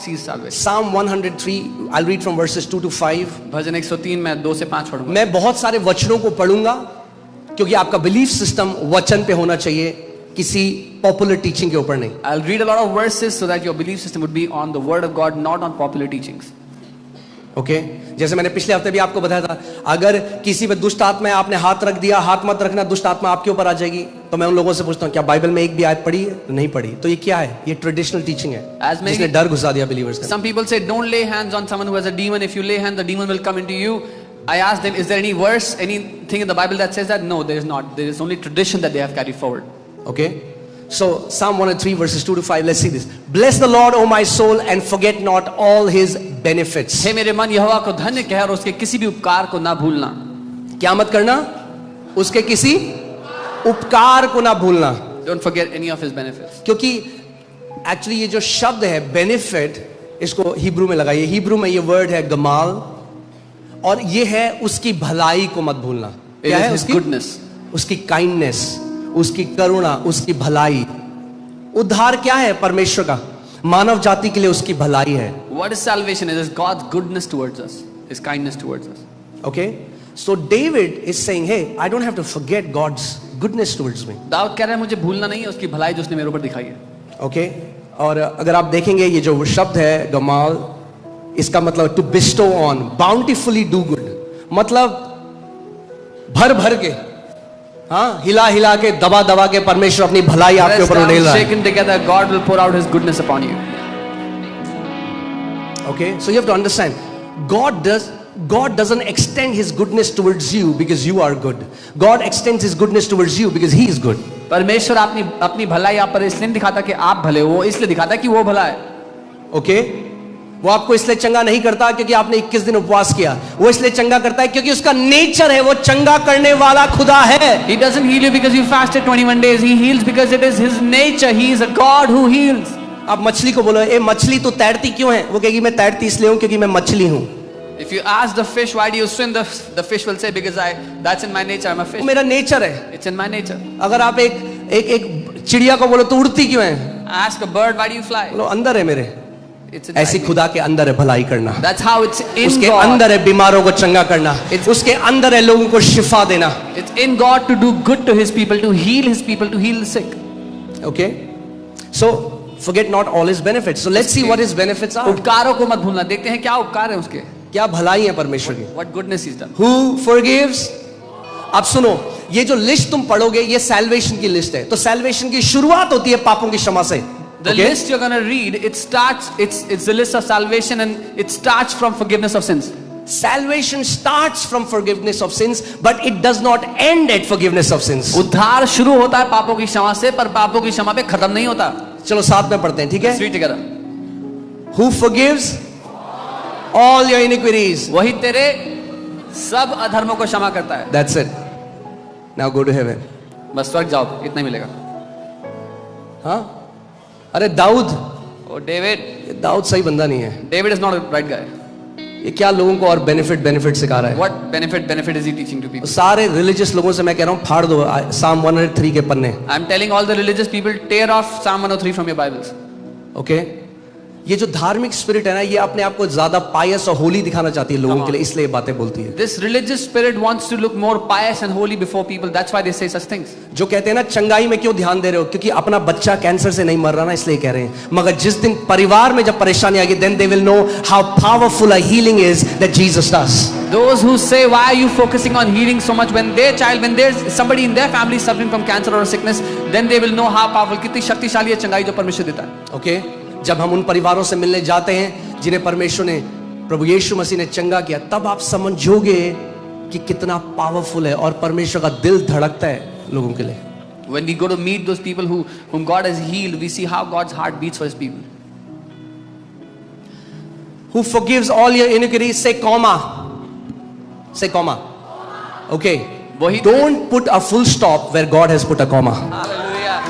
sees salvation. Psalm 103, I'll read from verses 2 to 5. भजन 103 में 2 से 5 पढ़ूंगा. मैं बहुत सारे वचनों को पढ़ूंगा क्योंकि आपका बिलीफ सिस्टम वचन पे होना चाहिए, किसी पॉपुलर टीचिंग के ऊपर नहीं. I'll read a lot of verses so that your belief system would be on the word of God, not on popular teachings. Okay जैसे मैंने पिछले हफ्ते भी आपको बताया था, अगर किसी पे दुष्ट आत्मा है, आपने हाथ रख दिया, हाथ मत रखना, दुष्ट आत्मा आपके ऊपर आ जाएगी. तो मैं उन लोगों से पूछता हूँ क्या बाइबल में एक भी आयत पढ़ी है? नहीं पढ़ी. तो ये क्या है? ये ट्रेडिशनल टीचिंग है जिसने डर घुसा दिया बिलीवर्स में. Some people say don't lay hands on someone who has a demon. If you lay hands, the demon will come into you. I asked them, is there any verse, anything in the Bible that says that? No, there is not. There is only tradition that they have carried forward. Okay, so Psalm 103 verses 2 to 5. Let's see this. Bless the Lord, O my soul, and forget not all His benefits. हे मेरे मन यहोवा को धन्य कह और उसके किसी भी उपकार को ना भूलना. क्या मत करना? उसके किसी उपकार को ना भूलना. Don't forget any of His benefits. क्योंकि एक्चुअली ये जो शब्द है बेनिफिट, इसको हिब्रू में लगाइए. हिब्रू में ये वर्ड है गमाल, और ये है उसकी भलाई को मत भूलना. क्या है? उसकी गुडनेस, उसकी काइंडनेस, उसकी करुणा, उसकी भलाई. उद्धार क्या है? परमेश्वर का मानव जाति के लिए उसकी भलाई है. What is salvation? It is God's goodness towards us, His kindness towards us. Okay, so David is saying, hey, I don't have to forget God's goodness towards me. Dawood कह रहा है मुझे भूलना नहीं है उसकी भलाई जो उसने मेरे ऊपर दिखाई है. Okay, और अगर आप देखेंगे ये जो शब्द है गमाल, इसका मतलब to bestow on, bountifully do good, मतलब भर भर के, हाँ, हिला हिला के, दबा दबा के परमेश्वर अपनी भलाई आपके ऊपर उड़ेल रहा है. Shaken together, God will pour out His goodness upon you. Okay, so you have to understand, God doesn't extend His goodness towards you because you are good. God extends His goodness towards you because He is good. परमेश्वर अपनी भलाई आप पर इसलिए दिखाता कि आप भले हो, इसलिए दिखाता कि वो भला है. Okay, वो आपको इसलिए चंगा नहीं करता क्योंकि आपने 21 दिन उपवास किया. वो इसलिए चंगा करता है क्योंकि उसका नेचर है, वो चंगा करने वाला खुदा है. He doesn't heal you because you fasted 21 days. He heals because it is His nature. He is a God who heals. आप मछली को बोलो, ए मछली तू तैरती क्यों है? वो कहेगी मैं तैरती इसलिए हूं क्योंकि मैं मछली हूं. If you ask the fish why do you swim, the fish will say because that's in my nature. I'm a fish. वो मेरा नेचर है. It's in my nature. अगर आप एक चिड़िया को बोलो तो उड़ती क्यों है? Ask a bird why do you fly. बोलो अंदर है मेरे. It's ऐसी खुदा के अंदर है भलाई करना. That's how it's in उसके God. अंदर है बीमारों को चंगा करना. उसके अंदर है लोगों को शिफा देना. It's in God to do good to His people, to heal His people, to heal the sick. Okay, so forget not all His benefits. So let's see what His benefits are. उपकारों को मत भूलना. देखते हैं क्या उपकार है उसके. क्या भलाई है परमेश्वर की. What goodness He's done. Who forgives? अब सुनो, ये जो लिस्ट तुम पढ़ोगे ये सैल्वेशन की लिस्ट है. तो सैल्वेशन की शुरुआत होती है पापों की क्षमा से. The list you're going to read, it's the list of salvation and it starts from forgiveness of sins. Salvation starts from forgiveness of sins, but it does not end at forgiveness of sins. उद्धार शुरू होता है पापों की क्षमा से, पर पापों की क्षमा पे खत्म नहीं होता. चलो साथ में पढ़ते हैं, ठीक है? Let's read together. Who forgives all your iniquities? वही तेरे सब अधर्मों को क्षमा करता है. That's it. Now go to heaven. बस स्वर्ग जाओ, इतना ही मिलेगा. हाँ? अरे दाऊद, Oh David, दाऊद सही बंदा नहीं है. David is not a right guy. ये क्या लोगों को और बेनिफिट सिखा रहा है? What benefit is he teaching to people? सारे रिलीजियस लोगों से मैं कह रहा हूँ फाड़ दो Psalm 103 के पन्ने. I'm telling all the religious people, tear off Psalm 103 from your Bibles. Okay? ये जो धार्मिक स्पिरिट है ना, ये अपने आप को ज्यादा पायस और होली दिखाना चाहती है लोगों के लिए, इसलिए बातें बोलती है. This religious spirit wants to look more pious and holy before people. That's why they say such things. जो कहते हैं ना चंगाई में क्यों ध्यान दे रहे हो? क्योंकि अपना बच्चा कैंसर से नहीं मर रहा ना, इसलिए कह रहे हैं. मगर जिस दिन परिवार में जब परेशानी आएगी, then they will know how powerful a healing is that Jesus does. Those who say why are you focusing on healing so much when there's somebody in their family suffering from cancer or sickness, then they will know how powerful, कितनी शक्तिशाली है चंगाई जो परमेश्वर देता है. Okay? जब हम उन परिवारों से मिलने जाते हैं जिन्हें परमेश्वर ने, प्रभु यीशु मसीह ने चंगा किया, तब आप समझोगे कि कितना पावरफुल है और परमेश्वर का दिल धड़कता है लोगों के लिए. When we go to meet those people whom God has healed, we see how God's heart beats for His people. Who forgives all your iniquities? Say comma. Say comma. Okay. Don't put a full stop where God has put a comma. Hallelujah.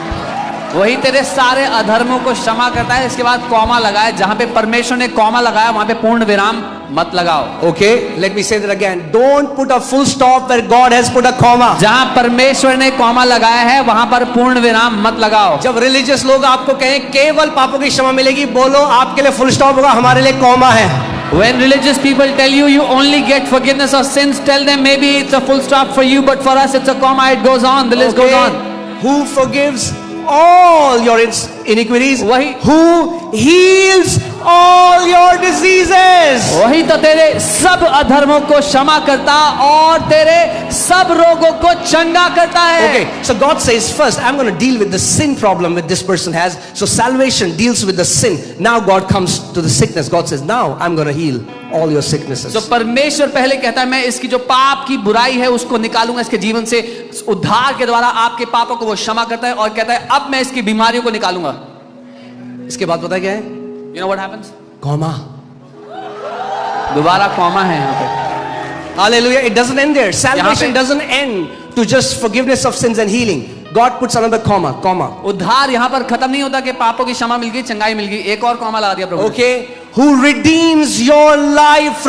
वही तेरे सारे अधर्मों को क्षमा करता है। इसके बाद comma लगाए, जहां पे परमेश्वर ने कॉमा लगाया वहां पे पूर्ण विराम मत लगाओ। Okay, let me say that again. Don't put a full stop where God has put a comma. जहां परमेश्वर ने कॉमा लगाया है वहां पर पूर्ण विराम मत लगाओ। जब रिलीजियस लोग आपको कहें केवल पापों की क्षमा मिलेगी, बोलो आपके लिए फुल स्टॉप होगा, हमारे लिए कॉमा है। When religious people tell you you only get forgiveness of sins, tell them maybe it's a full stop for you, but for us it's a comma. It goes on. The list goes on. Who forgives all your iniquities? वही Who heals all your diseases? वही तो तेरे सब अधर्मों को क्षमा करता और तेरे सब रोगों को चंगा करता है। Okay, so God says first, I'm going to deal with the sin problem that this person has. So salvation deals with the sin. Now God comes to the sickness. God says, now I'm going to heal all your sicknesses. तो परमेश्वर पहले कहता है मैं इसकी जो पाप की बुराई है उसको निकालूंगा इसके जीवन से, उद्धार के द्वारा आपके पापों को वो क्षमा करता है और कहता है अब मैं इसकी बीमारियों को निकालूंगा। इसके बाद पता क्या है? You know what happens? Comma. दोबारा कॉमा है यहाँ पे। Hallelujah. It doesn't end there. Salvation पे- doesn't end to just forgiveness of sins and healing. God puts another comma. उद्धार यहाँ पर खत्म नहीं होता कि पापों की क्षमा मिल गई, चंगाई मिल गई, एक और कॉमा लगा दिया प्रभु ने। Okay. Who redeems your life from